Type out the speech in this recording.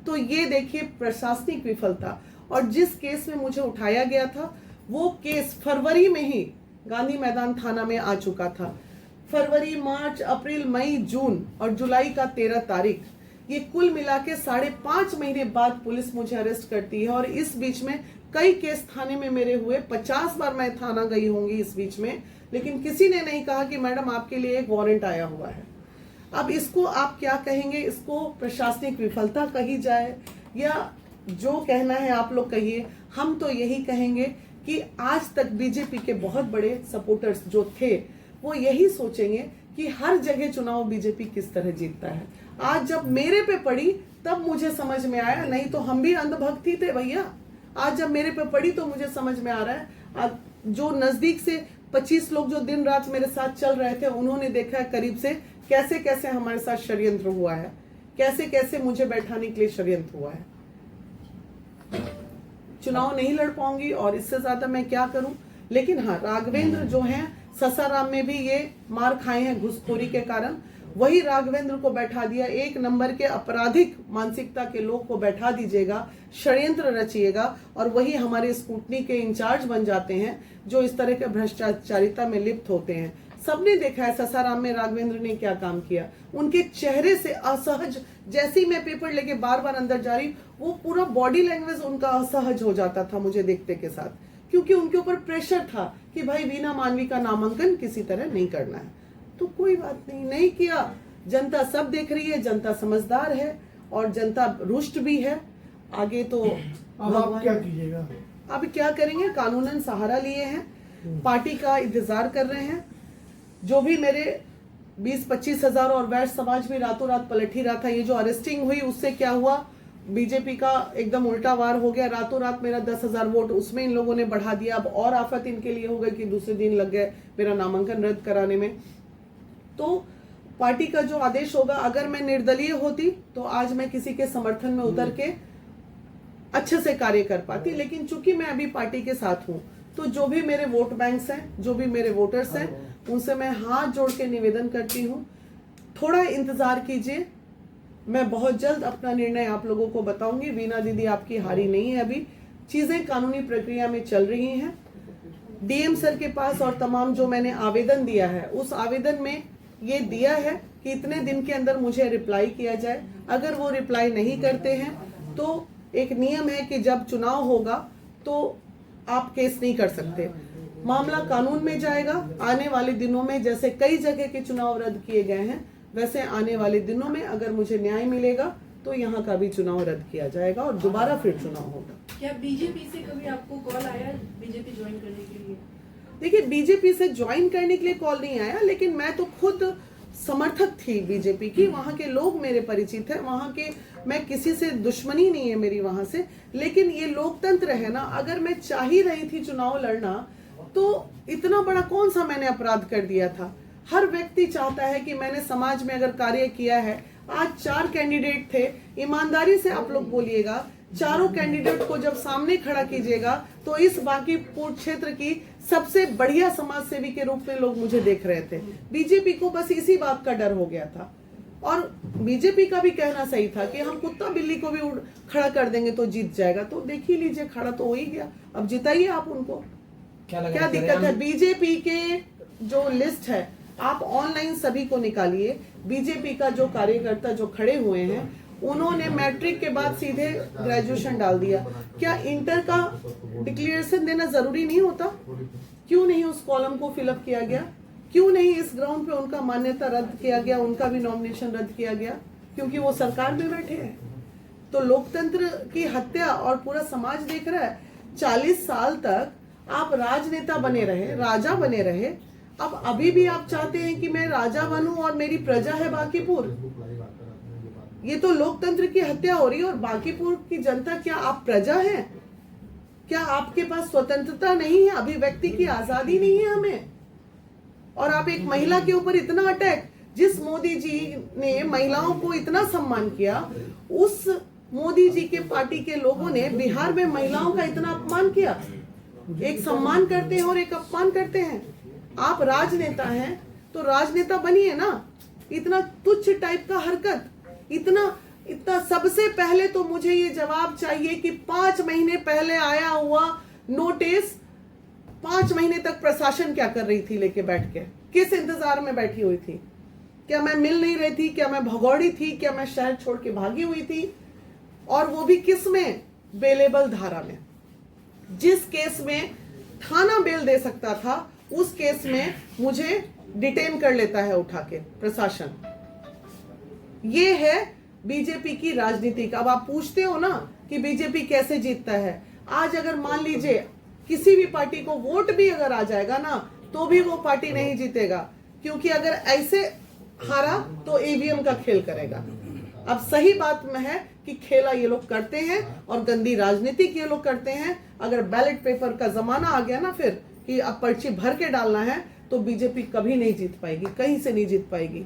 तो ये देखिए प्रशासनिक विफलता। और जिस केस में मुझे उठाया गया था वो केस फरवरी में ही गांधी मैदान थाना में आ चुका था। फरवरी, मार्च, अप्रैल, मई, जून और जुलाई का 13 तारीख, ये कुल मिला के 5.5 महीने बाद पुलिस मुझे अरेस्ट करती है। और इस बीच में कई केस थाने में मेरे हुए, 50 बार मैं थाना गई होंगी इस बीच में, लेकिन किसी ने नहीं कहा कि मैडम आपके लिए एक वारंट आया हुआ है। अब इसको आप क्या कहेंगे? इसको प्रशासनिक विफलता कही जाए या जो कहना है आप लोग कहिए। हम तो यही कहेंगे कि आज तक बीजेपी के बहुत बड़े सपोर्टर्स जो थे वो यही सोचेंगे कि हर जगह चुनाव बीजेपी किस तरह जीतता है। आज जब मेरे पे पड़ी तब मुझे समझ में आया, नहीं तो हम भी अंधभक्त ही थे भैया। आज जब मेरे पे पड़ी तो मुझे समझ में आ रहा है। आज जो नजदीक से 25 लोग जो दिन रात मेरे साथ चल रहे थे, उन्होंने देखा है करीब से कैसे कैसे हमारे साथ षड्यंत्र हुआ है, कैसे कैसे मुझे बैठाने के लिए षड्यंत्र हुआ है। चुनाव नहीं लड़ पाऊंगी और इससे ज्यादा मैं क्या करूं। लेकिन हाँ, राघवेंद्र जो हैं, ससाराम में भी ये मार खाए हैं घुसखोरी के कारण। वही राघवेंद्र को बैठा दिया, एक नंबर के आपराधिक मानसिकता के लोग को बैठा दीजिएगा, षड्यंत्र रचिएगा और वही हमारे स्कूटनी के इंचार्ज बन जाते हैं जो इस तरह के भ्रष्टाचारिता में लिप्त होते हैं। सबने देखा है ससाराम में राघवेंद्र ने क्या काम किया। उनके चेहरे से असहज, जैसे मैं पेपर लेके बार बार अंदर जा रही, वो पूरा बॉडी लैंग्वेज उनका असहज हो जाता था मुझे देखते के साथ, क्योंकि उनके ऊपर प्रेशर था कि भाई वीना मानवी का नामांकन किसी तरह नहीं करना है। तो कोई बात नहीं किया। जनता सब देख रही है, जनता समझदार है और जनता रुष्ट भी है। आगे तो अब आप क्या कीजिएगा? अब क्या करेंगे? कानूनन सहारा लिए हैं, पार्टी का इंतजार कर रहे हैं। जो भी मेरे 20-25 हजार और वैश्य समाज भी रातों रात पलट ही रहा था। ये जो अरेस्टिंग हुई उससे क्या हुआ, बीजेपी का एकदम उल्टा वार हो गया। रातों रात मेरा 10,000 वोट उसमें इन लोगों ने बढ़ा दिया। अब और आफत इनके लिए हो गई कि दूसरे दिन लग गए मेरा नामांकन रद्द कराने में। तो पार्टी का जो आदेश होगा, अगर मैं निर्दलीय होती तो आज मैं किसी के समर्थन में उतर के अच्छे से कार्य कर पाती। लेकिन चूंकि मैं अभी पार्टी के साथ हूं, तो जो भी मेरे वोट बैंक्स हैं, जो भी मेरे वोटर्स हैं, उनसे मैं हाथ जोड़ के निवेदन करती हूं, थोड़ा इंतजार कीजिए। मैं बहुत जल्द अपना निर्णय आप लोगों को बताऊंगी। वीना दीदी आपकी हारी नहीं है, अभी चीजें कानूनी प्रक्रिया में चल रही हैं। डीएम सर के पास और तमाम जो मैंने आवेदन दिया है, उस आवेदन में ये दिया है कि इतने दिन के अंदर मुझे रिप्लाई किया जाए। अगर वो रिप्लाई नहीं करते हैं तो एक नियम है कि जब चुनाव होगा तो आप केस नहीं कर सकते, मामला कानून में जाएगा। आने वाले दिनों में जैसे कई जगह के चुनाव रद्द किए गए हैं, वैसे आने वाले दिनों में अगर मुझे न्याय मिलेगा तो यहाँ का भी चुनाव रद्द किया जाएगा और दोबारा फिर चुनाव होगा। क्या बीजेपी से कभी आपको कॉल आया बीजेपी ज्वाइन करने के लिए? देखिए, बीजेपी से ज्वाइन करने के लिए कॉल नहीं आया, लेकिन मैं तो खुद समर्थक थी बीजेपी की। वहां के लोग मेरे परिचित हैं, वहां के, मैं किसी से दुश्मनी नहीं है मेरी वहां से। लेकिन ये लोकतंत्र है ना, अगर मैं चाह ही रही थी चुनाव लड़ना तो इतना बड़ा कौन सा मैंने अपराध कर दिया था। हर व्यक्ति चाहता है कि मैंने समाज में अगर कार्य किया है। आज 4 कैंडिडेट थे, ईमानदारी से आप लोग बोलिएगा, चारों कैंडिडेट को जब सामने खड़ा कीजिएगा तो इस बांकीपुर क्षेत्र की सबसे बढ़िया समाज सेवी के रूप में लोग मुझे देख रहे थे। बीजेपी को बस इसी बात का डर हो गया था और बीजेपी का भी कहना सही था कि हम कुत्ता बिल्ली को भी खड़ा कर देंगे तो जीत जाएगा। तो देख ही लीजिए, खड़ा तो हो ही गया। अब जिताइए आप उनको, क्या दिक्कत है? बीजेपी के जो लिस्ट है आप ऑनलाइन सभी को निकालिए। बीजेपी का जो कार्यकर्ता जो खड़े हुए हैं, उन्होंने मैट्रिक के बाद सीधे ग्रेजुएशन डाल दिया। क्या इंटर का डिक्लेरेशन देना जरूरी नहीं होता? क्यों नहीं उस कॉलम को फिलअप किया गया? क्यों नहीं इस ग्राउंड पे उनका मान्यता रद्द किया गया, उनका भी नॉमिनेशन रद्द किया गया? क्योंकि वो सरकार में बैठे हैं। तो लोकतंत्र की हत्या और पूरा समाज देख रहा है। 40 साल तक आप राजनेता बने रहे, राजा बने रहे, अब अभी भी आप चाहते हैं कि मैं राजा बनूं और मेरी प्रजा है बांकीपुर। ये तो लोकतंत्र की हत्या हो रही है। और बांकीपुर की जनता, क्या आप प्रजा हैं? क्या आपके पास स्वतंत्रता नहीं है? अभिव्यक्ति की आजादी नहीं है हमें? और आप एक महिला के ऊपर इतना अटैक, जिस मोदी जी ने महिलाओं को इतना सम्मान किया, उस मोदी जी के पार्टी के लोगों ने बिहार में महिलाओं का इतना अपमान किया। एक सम्मान करते हैं और एक अपमान करते हैं। आप राजनेता हैं तो राजनेता बनिए ना। इतना तुच्छ टाइप का हरकत, इतना इतना सबसे पहले तो मुझे ये जवाब चाहिए कि 5 महीने पहले आया हुआ नोटिस 5 महीने तक प्रशासन क्या कर रही थी लेके बैठ के, किस इंतजार में बैठी हुई थी? क्या मैं मिल नहीं रही थी? क्या मैं भगौड़ी थी? क्या मैं शहर छोड़ के भागी हुई थी? और वो भी किस में? बेलेबल धारा में। जिस केस में थाना बेल दे सकता था उस केस में मुझे डिटेन कर लेता है उठा के प्रशासन। ये है बीजेपी की राजनीति का। अब आप पूछते हो ना कि बीजेपी कैसे जीतता है। आज अगर मान लीजिए किसी भी पार्टी को वोट भी अगर आ जाएगा ना तो भी वो पार्टी नहीं जीतेगा, क्योंकि अगर ऐसे हारा तो ईवीएम का खेल करेगा। अब सही बात में है कि खेला ये लोग करते हैं और गंदी राजनीति ये लोग करते हैं। अगर बैलेट पेपर का जमाना आ गया ना फिर कि अब पर्ची भर के डालना है तो बीजेपी कभी नहीं जीत पाएगी, कहीं से नहीं जीत पाएगी।